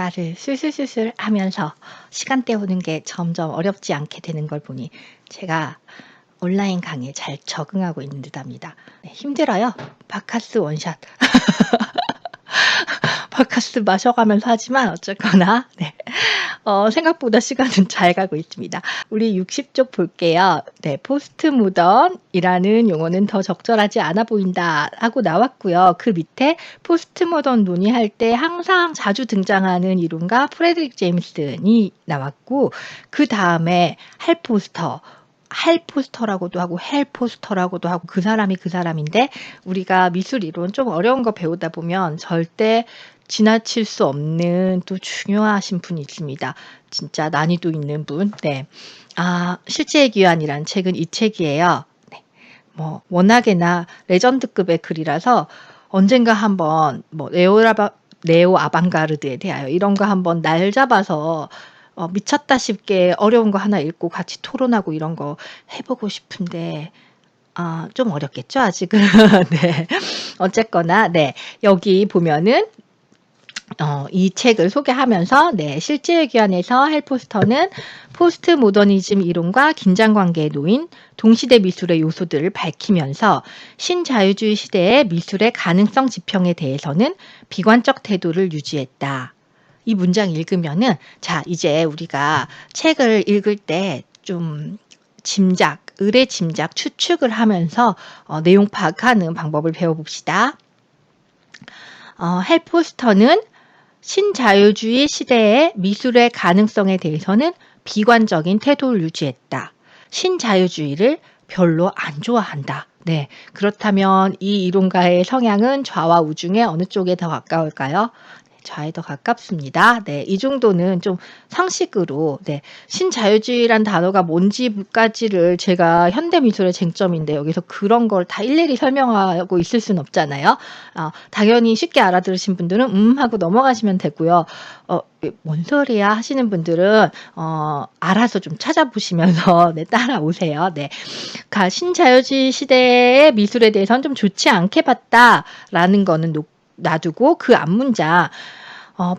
말을 술술술술 하면서 시간 때우는 게 점점 어렵지 않게 되는 걸 보니 제가 온라인 강의에 잘 적응하고 있는 듯합니다. 네, 힘들어요. 바카스 원샷. 바카스 마셔가면서 하지만 어쨌거나 네. 생각보다 시간은 잘 가고 있습니다. 우리 60쪽 볼게요. 네, 포스트 모던이라는 용어는 더 적절하지 않아 보인다 하고 나왔고요. 그 밑에 포스트 모던 논의할 때 항상 자주 등장하는 이론가 프레드릭 제임슨이 나왔고, 그 다음에 할포스터라고도 하고 헬포스터라고도 하고, 그 사람이 그 사람인데, 우리가 미술 이론 좀 어려운 거 배우다 보면 절대 지나칠 수 없는 또 중요하신 분이 있습니다. 진짜 난이도 있는 분. 네. 실제의 귀환이란 책은 이 책이에요. 네. 워낙에나 레전드급의 글이라서 언젠가 한번 네오 아방가르드에 대하여 이런 거 한번 날 잡아서 미쳤다 싶게 어려운 거 하나 읽고 같이 토론하고 이런 거 해보고 싶은데, 좀 어렵겠죠, 아직은. 네. 어쨌거나, 네. 여기 보면은, 이 책을 소개하면서, 네, 실제의 귀환에서 헬포스터는 포스트 모더니즘 이론과 긴장관계에 놓인 동시대 미술의 요소들을 밝히면서 신자유주의 시대의 미술의 가능성 지평에 대해서는 비관적 태도를 유지했다. 이 문장 읽으면은, 자, 이제 우리가 책을 읽을 때 좀 의뢰 짐작, 추측을 하면서 내용 파악하는 방법을 배워봅시다. 헬포스터는 신자유주의 시대의 미술의 가능성에 대해서는 비관적인 태도를 유지했다. 신자유주의를 별로 안 좋아한다. 네, 그렇다면 이 이론가의 성향은 좌와 우 중에 어느 쪽에 더 가까울까요? 좌에 더 가깝습니다. 네, 이 정도는 좀 상식으로, 네, 신자유주의란 단어가 뭔지까지를 제가 현대미술의 쟁점인데 여기서 그런 걸 다 일일이 설명하고 있을 수는 없잖아요. 당연히 쉽게 알아들으신 분들은 하고 넘어가시면 되고요. 뭔 소리야 하시는 분들은 알아서 좀 찾아보시면서 네, 따라오세요. 네, 신자유주의 시대의 미술에 대해서는 좀 좋지 않게 봤다라는 거는 놔두고 그 앞문장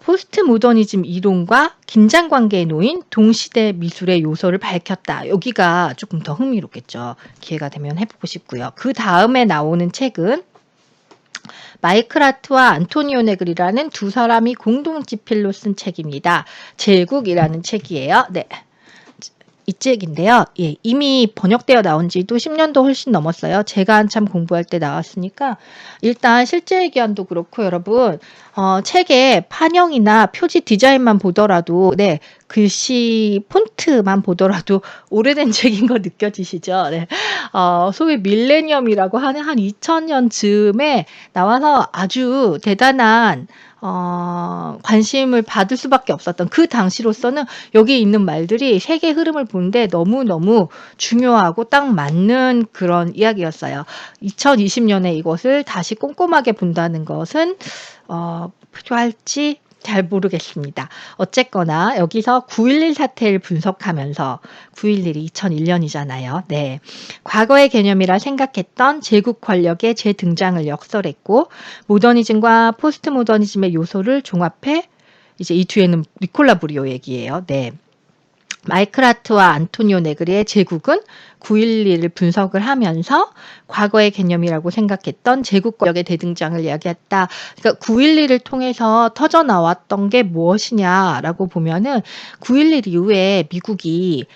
포스트 모더니즘 이론과 긴장관계에 놓인 동시대 미술의 요소를 밝혔다. 여기가 조금 더 흥미롭겠죠. 기회가 되면 해보고 싶고요. 그 다음에 나오는 책은 마이클 아트와 안토니오 네글이라는 두 사람이 공동 집필로 쓴 책입니다. 제국이라는 책이에요. 네. 이 책인데요. 예, 이미 번역되어 나온 지도 10년도 훨씬 넘었어요. 제가 한참 공부할 때 나왔으니까. 일단 실제 기한도 그렇고 여러분, 책의 판형이나 표지 디자인만 보더라도, 네, 글씨 폰트만 보더라도 오래된 책인 거 느껴지시죠? 네. 소위 밀레니엄이라고 하는 한 2000년 즈음에 나와서 아주 대단한 관심을 받을 수밖에 없었던 그 당시로서는 여기 있는 말들이 세계 흐름을 보는데 너무너무 중요하고 딱 맞는 그런 이야기였어요. 2020년에 이것을 다시 꼼꼼하게 본다는 것은 필요할지 잘 모르겠습니다. 어쨌거나 여기서 9.11 사태를 분석하면서 9.11이 2001년이잖아요. 네. 과거의 개념이라 생각했던 제국 권력의 재등장을 역설했고 모더니즘과 포스트 모더니즘의 요소를 종합해 이제 이 뒤에는 니콜라 브리오 얘기예요. 네. 마이클 아트와 안토니오 네그리의 제국은 9.11을 분석을 하면서 과거의 개념이라고 생각했던 제국 권력의 대등장을 이야기했다. 그러니까 9.11을 통해서 터져 나왔던 게 무엇이냐라고 보면은 9.11 이후에 미국이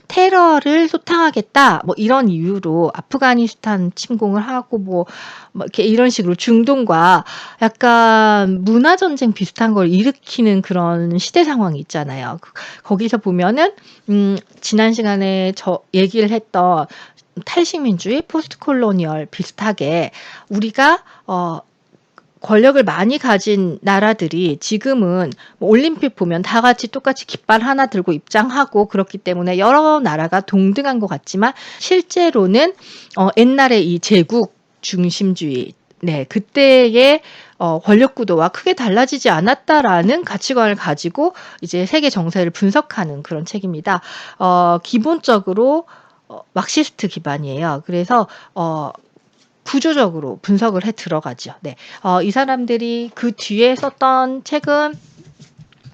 테러를 소탕하겠다, 이런 이유로 아프가니스탄 침공을 하고, 이렇게 이런 식으로 중동과 약간 문화전쟁 비슷한 걸 일으키는 그런 시대 상황이 있잖아요. 거기서 보면은, 지난 시간에 저 얘기를 했던 탈식민주의, 포스트 콜로니얼 비슷하게 우리가, 권력을 많이 가진 나라들이 지금은 올림픽 보면 다 같이 똑같이 깃발 하나 들고 입장하고 그렇기 때문에 여러 나라가 동등한 것 같지만 실제로는 옛날에 이 제국 중심주의, 네, 그때의 권력 구도와 크게 달라지지 않았다라는 가치관을 가지고 이제 세계 정세를 분석하는 그런 책입니다. 기본적으로 막시스트 기반이에요. 그래서 구조적으로 분석을 해 들어가죠. 네. 이 사람들이 그 뒤에 썼던 책은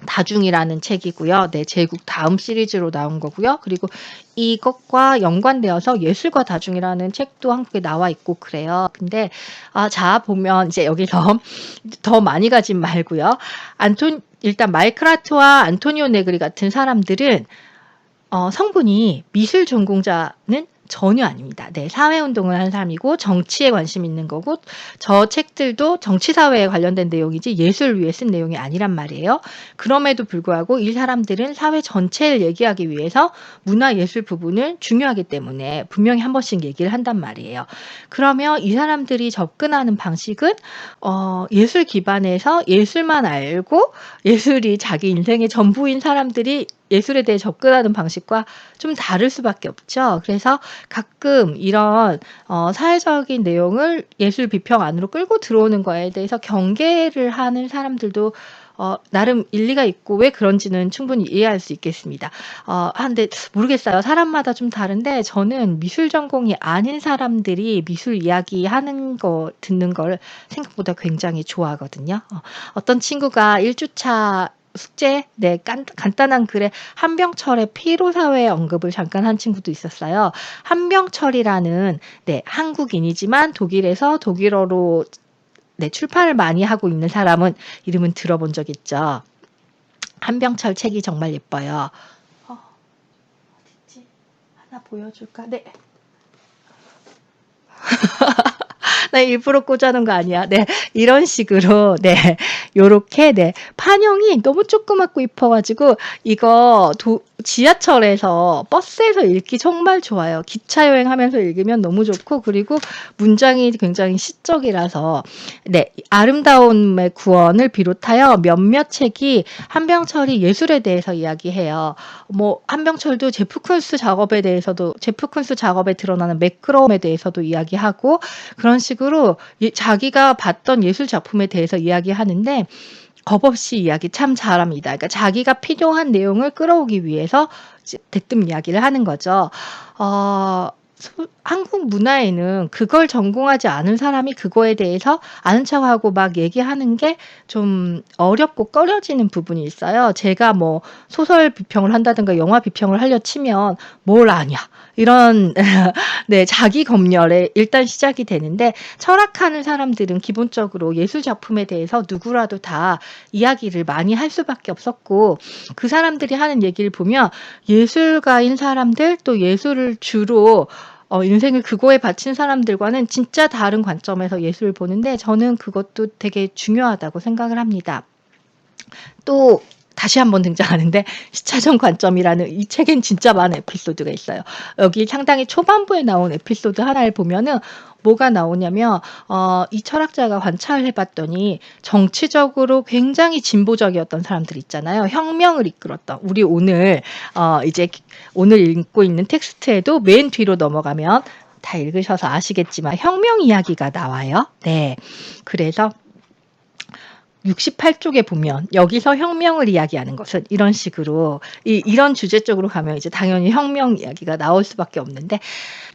다중이라는 책이고요. 네, 제국 다음 시리즈로 나온 거고요. 그리고 이것과 연관되어서 예술과 다중이라는 책도 한국에 나와 있고 그래요. 근데 자 보면 이제 여기서 더 많이 가진 말고요. 일단 마이크라트와 안토니오 네그리 같은 사람들은 성분이 미술 전공자는 전혀 아닙니다. 네, 사회운동을 한 사람이고 정치에 관심 있는 거고 저 책들도 정치사회에 관련된 내용이지 예술을 위해 쓴 내용이 아니란 말이에요. 그럼에도 불구하고 이 사람들은 사회 전체를 얘기하기 위해서 문화예술 부분을 중요하기 때문에 분명히 한 번씩 얘기를 한단 말이에요. 그러면 이 사람들이 접근하는 방식은 예술 기반에서 예술만 알고 예술이 자기 인생의 전부인 사람들이 예술에 대해 접근하는 방식과 좀 다를 수밖에 없죠. 그래서 가끔 이런 사회적인 내용을 예술 비평 안으로 끌고 들어오는 거에 대해서 경계를 하는 사람들도 나름 일리가 있고 왜 그런지는 충분히 이해할 수 있겠습니다. 근데 모르겠어요. 사람마다 좀 다른데 저는 미술 전공이 아닌 사람들이 미술 이야기하는 거 듣는 걸 생각보다 굉장히 좋아하거든요. 어떤 친구가 1주차 숙제, 네, 간단한 글에 한병철의 피로사회 언급을 잠깐 한 친구도 있었어요. 한병철이라는 네, 한국인이지만 독일에서 독일어로 네, 출판을 많이 하고 있는 사람은 이름은 들어본 적 있죠. 한병철 책이 정말 예뻐요. 어딨지? 하나 보여줄까? 네. 나 일부러 꽂아놓은 거 아니야. 네, 이런 식으로 네, 요렇게 네, 판형이 너무 조그맣고 이뻐가지고 이거 지하철에서 버스에서 읽기 정말 좋아요. 기차 여행하면서 읽으면 너무 좋고 그리고 문장이 굉장히 시적이라서 네, 아름다움의 구원을 비롯하여 몇몇 책이 한병철이 예술에 대해서 이야기해요. 뭐 한병철도 제프 쿤스 작업에 드러나는 매끄러움에 대해서도 이야기하고 그런 식으로 자기가 봤던 예술 작품에 대해서 이야기하는데 겁없이 이야기 참 잘합니다. 그러니까 자기가 필요한 내용을 끌어오기 위해서 대뜸 이야기를 하는 거죠. 한국 문화에는 그걸 전공하지 않은 사람이 그거에 대해서 아는 척하고 막 얘기하는 게 좀 어렵고 꺼려지는 부분이 있어요. 제가 뭐 소설 비평을 한다든가 영화 비평을 하려 치면 뭘 아냐 이런 네, 자기 검열에 일단 시작이 되는데 철학하는 사람들은 기본적으로 예술 작품에 대해서 누구라도 다 이야기를 많이 할 수밖에 없었고 그 사람들이 하는 얘기를 보면 예술가인 사람들 또 예술을 주로 인생을 그거에 바친 사람들과는 진짜 다른 관점에서 예술을 보는데 저는 그것도 되게 중요하다고 생각을 합니다. 또 다시 한번 등장하는데 시차적 관점이라는 이 책엔 진짜 많은 에피소드가 있어요. 여기 상당히 초반부에 나온 에피소드 하나를 보면은 뭐가 나오냐면 이 철학자가 관찰을 해봤더니 정치적으로 굉장히 진보적이었던 사람들 있잖아요. 혁명을 이끌었던 우리 오늘 이제 오늘 읽고 있는 텍스트에도 맨 뒤로 넘어가면 다 읽으셔서 아시겠지만 혁명 이야기가 나와요. 네, 그래서 68쪽에 보면 여기서 혁명을 이야기하는 것은 이런 식으로 이런 주제 쪽으로 가면 이제 당연히 혁명 이야기가 나올 수밖에 없는데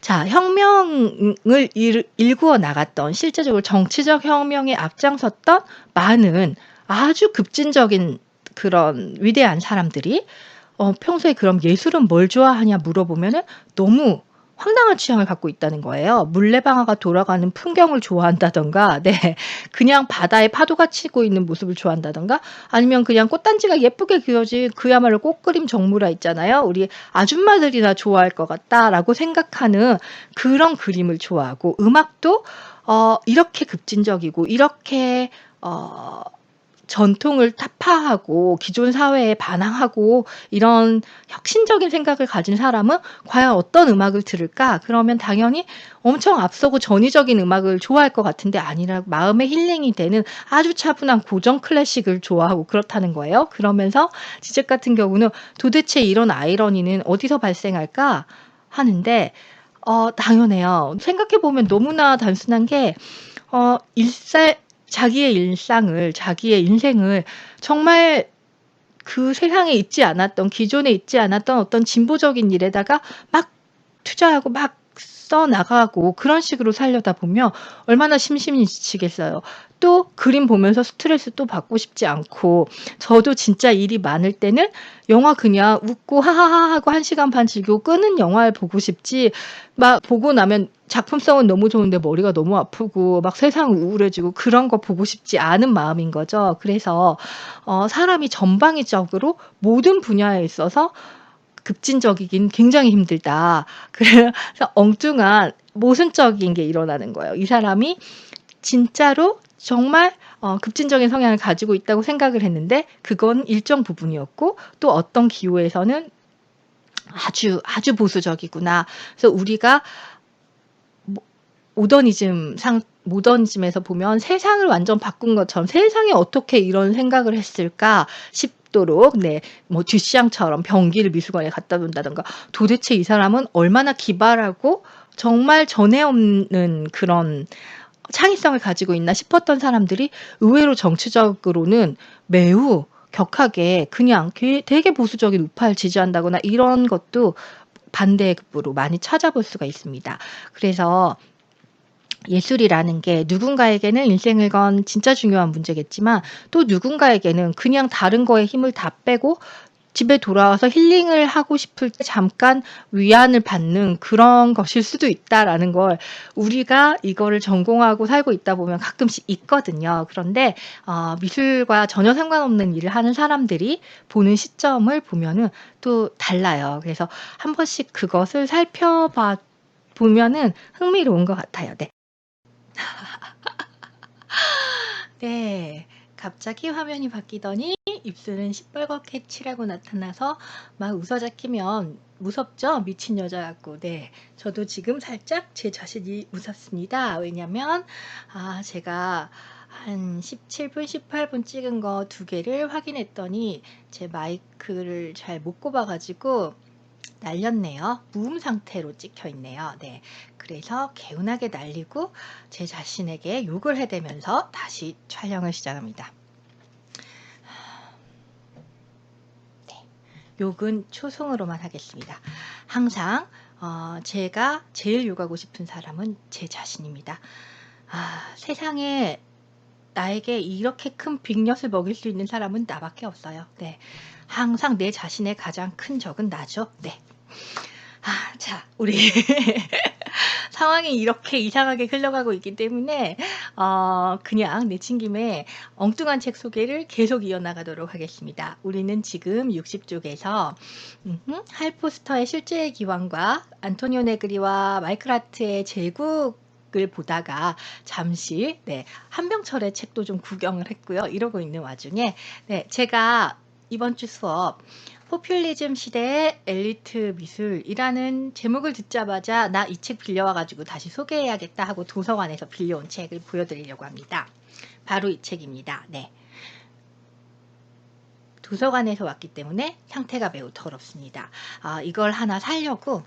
자, 혁명을 일구어 나갔던 실제적으로 정치적 혁명에 앞장섰던 많은 아주 급진적인 그런 위대한 사람들이 평소에 그럼 예술은 뭘 좋아하냐 물어보면은 너무 황당한 취향을 갖고 있다는 거예요. 물레방아가 돌아가는 풍경을 좋아한다던가, 네, 그냥 바다에 파도가 치고 있는 모습을 좋아한다던가, 아니면 그냥 꽃단지가 예쁘게 그려진 그야말로 꽃그림 정물화 있잖아요. 우리 아줌마들이나 좋아할 것 같다라고 생각하는 그런 그림을 좋아하고, 음악도 이렇게 급진적이고 이렇게 전통을 타파하고 기존 사회에 반항하고 이런 혁신적인 생각을 가진 사람은 과연 어떤 음악을 들을까? 그러면 당연히 엄청 앞서고 전위적인 음악을 좋아할 것 같은데 아니라 마음의 힐링이 되는 아주 차분한 고전 클래식을 좋아하고 그렇다는 거예요. 그러면서 지적 같은 경우는 도대체 이런 아이러니는 어디서 발생할까 하는데 당연해요. 생각해보면 너무나 단순한 게 자기의 일상을 자기의 인생을 정말 그 세상에 있지 않았던 기존에 있지 않았던 어떤 진보적인 일에다가 막 투자하고 막 써 나가고 그런 식으로 살려다 보면 얼마나 심심이 지치겠어요. 또 그림 보면서 스트레스 또 받고 싶지 않고 저도 진짜 일이 많을 때는 영화 그냥 웃고 하하하 하고 1 시간 반 즐기고 끄는 영화를 보고 싶지 막 보고 나면 작품성은 너무 좋은데 머리가 너무 아프고 막 세상 우울해지고 그런 거 보고 싶지 않은 마음인 거죠. 그래서 사람이 전방위적으로 모든 분야에 있어서 급진적이긴 굉장히 힘들다. 그래서 엉뚱한 모순적인 게 일어나는 거예요. 이 사람이 진짜로 정말 급진적인 성향을 가지고 있다고 생각을 했는데 그건 일정 부분이었고 또 어떤 기호에서는 아주 보수적이구나. 그래서 우리가 모더니즘에서 보면 세상을 완전 바꾼 것처럼 '세상에 어떻게 이런 생각을 했을까?' 싶도록 뭐 듀샹처럼 변기를 미술관에 갖다 놓는다든가 도대체 이 사람은 얼마나 기발하고 정말 전에 없는 그런 창의성을 가지고 있나 싶었던 사람들이 의외로 정치적으로는 매우 격하게 그냥 되게 보수적인 우파를 지지한다거나 이런 것도 반대급부로 많이 찾아볼 수가 있습니다. 그래서 예술이라는 게 누군가에게는 인생을 건 진짜 중요한 문제겠지만 또 누군가에게는 그냥 다른 거에 힘을 다 빼고 집에 돌아와서 힐링을 하고 싶을 때 잠깐 위안을 받는 그런 것일 수도 있다라는 걸 우리가 이거를 전공하고 살고 있다 보면 가끔씩 있거든요. 그런데 미술과 전혀 상관없는 일을 하는 사람들이 보는 시점을 보면은 또 달라요. 그래서 한 번씩 그것을 살펴봐 보면은 흥미로운 것 같아요. 네. 네. 갑자기 화면이 바뀌더니 입술은 시뻘겋게 칠하고 나타나서 막 웃어잡히면 무섭죠? 미친 여자 같고. 네. 저도 지금 살짝 제 자신이 무섭습니다. 왜냐면 제가 한 17분, 18분 찍은 거 2개를 확인했더니 제 마이크를 잘 못 꼽아 가지고 날렸네요. 무음 상태로 찍혀 있네요. 네. 그래서 개운하게 날리고 제 자신에게 욕을 해대면서 다시 촬영을 시작합니다. 네. 욕은 초성으로만 하겠습니다. 항상 제가 제일 욕하고 싶은 사람은 제 자신입니다. 세상에 나에게 이렇게 큰 빅엿을 먹일 수 있는 사람은 나밖에 없어요. 네. 항상 내 자신의 가장 큰 적은 나죠. 네. 자, 우리 상황이 이렇게 이상하게 흘러가고 있기 때문에 그냥 내친 김에 엉뚱한 책 소개를 계속 이어나가도록 하겠습니다. 우리는 지금 60쪽에서 할포스터의 실제의 기원과 안토니오 네그리와 마이클 하트의 제국을 보다가 잠시 한병철의 책도 좀 구경을 했고요. 이러고 있는 와중에 제가 이번 주 수업 포퓰리즘 시대의 엘리트 미술이라는 제목을 듣자마자 나 이 책 빌려와 가지고 다시 소개해야겠다 하고 도서관에서 빌려온 책을 보여드리려고 합니다. 바로 이 책입니다. 네. 도서관에서 왔기 때문에 상태가 매우 더럽습니다. 이걸 하나 사려고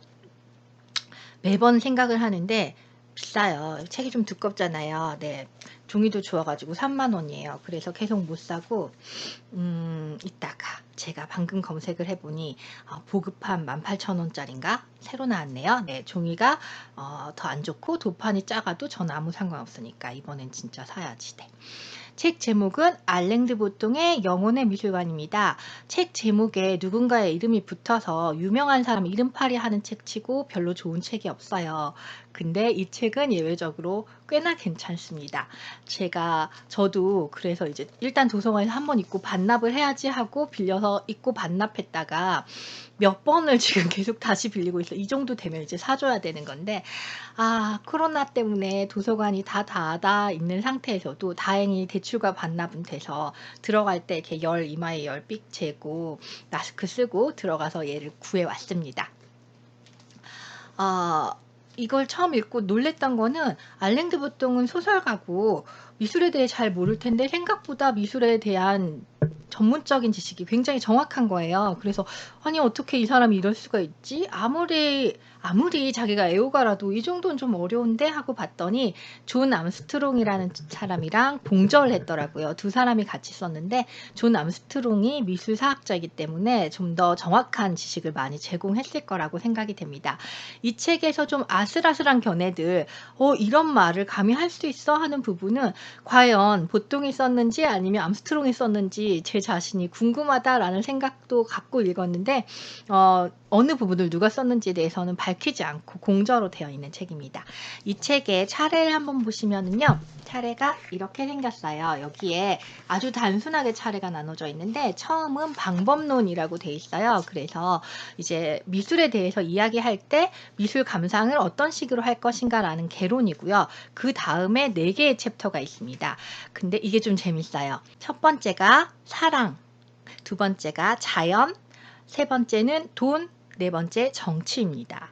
매번 생각을 하는데 비싸요. 책이 좀 두껍잖아요. 네. 종이도 좋아가지고 3만 원이에요. 그래서 계속 못 사고 이따가 제가 방금 검색을 해보니 보급판 18,000원짜리인가 새로 나왔네요. 네, 종이가 더 안 좋고 도판이 작아도 전 아무 상관없으니까 이번엔 진짜 사야지. 네. 책 제목은 알랭드 보통의 영혼의 미술관입니다. 책 제목에 누군가의 이름이 붙어서 유명한 사람 이름팔이 하는 책치고 별로 좋은 책이 없어요. 근데 이 책은 예외적으로 꽤나 괜찮습니다. 저도 그래서 이제 일단 도서관에서 한번 읽고 반납을 해야지 하고 빌려서 읽고 반납했다가 몇 번을 지금 계속 다시 빌리고 있어요. 이 정도 되면 이제 사줘야 되는 건데 코로나 때문에 도서관이 다 닫아 있는 상태에서도 다행히 대출과 반납은 돼서 들어갈 때 이렇게 이마에 열 삑 재고 마스크 쓰고 들어가서 얘를 구해왔습니다. 이걸 처음 읽고 놀랬던 거는 알랭드 보통은 소설가고 미술에 대해 잘 모를 텐데 생각보다 미술에 대한 전문적인 지식이 굉장히 정확한 거예요. 그래서 아니 어떻게 이 사람이 이럴 수가 있지? 아무리 자기가 애호가라도 이 정도는 좀 어려운데 하고 봤더니 존 암스트롱이라는 사람이랑 동절을 했더라고요. 두 사람이 같이 썼는데 존 암스트롱이 미술사학자이기 때문에 좀 더 정확한 지식을 많이 제공했을 거라고 생각이 됩니다. 이 책에서 좀 아슬아슬한 견해들, 이런 말을 감히 할 수 있어 하는 부분은 과연 보통이 썼는지 아니면 암스트롱이 썼는지 제 자신이 궁금하다라는 생각도 갖고 읽었는데 어느 부분을 누가 썼는지에 대해서는 밝히지 않고 공저로 되어 있는 책입니다. 이 책의 차례를 한번 보시면은요. 차례가 이렇게 생겼어요. 여기에 아주 단순하게 차례가 나눠져 있는데 처음은 방법론이라고 돼 있어요. 그래서 이제 미술에 대해서 이야기할 때 미술 감상을 어떤 식으로 할 것인가라는 개론이고요. 그 다음에 4개의 챕터가 있습니다. 근데 이게 좀 재밌어요. 첫 번째가 사랑, 두 번째가 자연, 세 번째는 돈, 네 번째 정치입니다.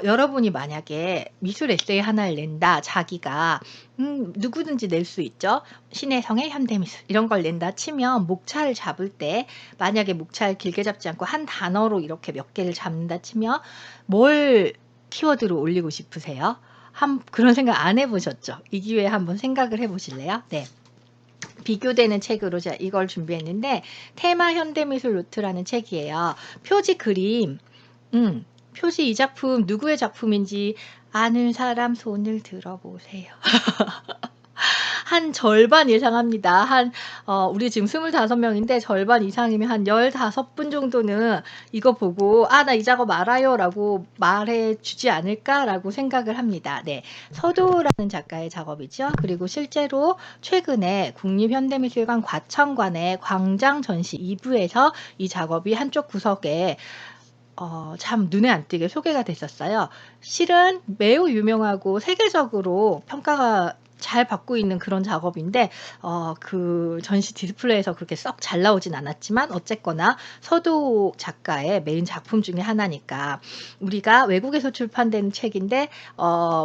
여러분이 만약에 미술 에세이 하나를 낸다, 자기가 누구든지 낼 수 있죠. 신혜성의 현대미술 이런 걸 낸다 치면 목차를 잡을 때 만약에 목차를 길게 잡지 않고 한 단어로 이렇게 몇 개를 잡는다 치면 뭘 키워드로 올리고 싶으세요? 그런 생각 안 해보셨죠? 이 기회에 한번 생각을 해보실래요? 네. 비교되는 책으로 제가 이걸 준비했는데 테마 현대미술 노트라는 책이에요. 표지 그림, 표지 이 작품 누구의 작품인지 아는 사람 손을 들어보세요. 한 절반 예상합니다. 우리 지금 25명인데 절반 이상이면 한 15분 정도는 이거 보고 나 이 작업 알아요 라고 말해 주지 않을까라고 생각을 합니다. 네, 서도라는 작가의 작업이죠. 그리고 실제로 최근에 국립현대미술관 과천관의 광장 전시 2부에서 이 작업이 한쪽 구석에 참 눈에 안 띄게 소개가 됐었어요. 실은 매우 유명하고 세계적으로 평가가 잘 받고 있는 그런 작업인데 그 전시 디스플레이에서 그렇게 썩 잘 나오진 않았지만 어쨌거나 서도 작가의 메인 작품 중에 하나니까 우리가 외국에서 출판된 책인데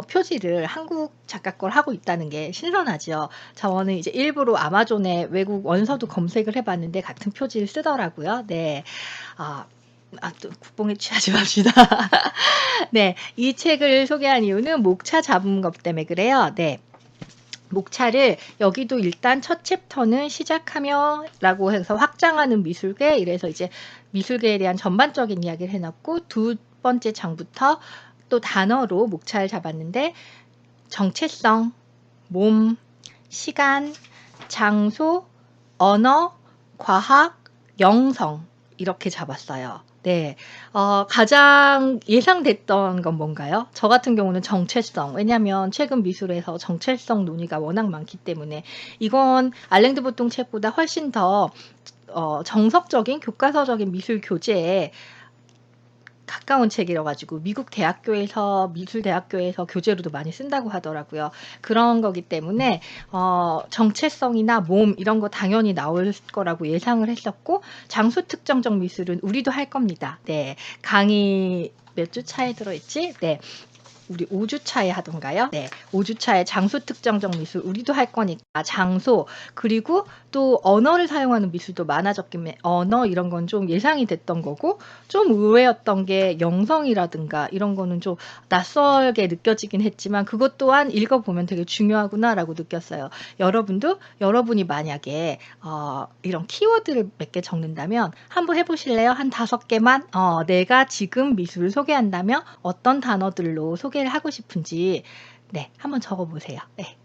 표지를 한국 작가 걸 하고 있다는 게 신선하죠. 저는 이제 일부러 아마존에 외국 원서도 검색을 해봤는데 같은 표지를 쓰더라고요. 네. 또 국뽕에 취하지 맙시다. 네, 이 책을 소개한 이유는 목차 잡은 것 때문에 그래요. 네. 목차를 여기도 일단 첫 챕터는 시작하며 라고 해서 확장하는 미술계, 이래서 이제 미술계에 대한 전반적인 이야기를 해놨고 두 번째 장부터 또 단어로 목차를 잡았는데 정체성, 몸, 시간, 장소, 언어, 과학, 영성 이렇게 잡았어요. 네, 가장 예상됐던 건 뭔가요? 저 같은 경우는 정체성. 왜냐하면 최근 미술에서 정체성 논의가 워낙 많기 때문에 이건 알랭드 보통 책보다 훨씬 더 정석적인 교과서적인 미술 교재에 가까운 책이라 가지고 미국 대학교에서 미술대학교에서 교재로도 많이 쓴다고 하더라고요. 그런 거기 때문에 정체성이나 몸 이런 거 당연히 나올 거라고 예상을 했었고 장소 특정적 미술은 우리도 할 겁니다. 네, 강의 몇 주 차에 들어있지? 네. 우리 5주 차에 하던가요? 네, 5주 차에 장소 특정적 미술 우리도 할 거니까 장소 그리고 또 언어를 사용하는 미술도 많아졌기 때문에 언어 이런 건 좀 예상이 됐던 거고 좀 의외였던 게 영성이라든가 이런 거는 좀 낯설게 느껴지긴 했지만 그것 또한 읽어보면 되게 중요하구나라고 느꼈어요. 여러분도 여러분이 만약에 이런 키워드를 몇 개 적는다면 한번 해보실래요? 한 5개만 내가 지금 미술을 소개한다면 어떤 단어들로 소개를 하고 싶은지 네, 한번 적어보세요. 네.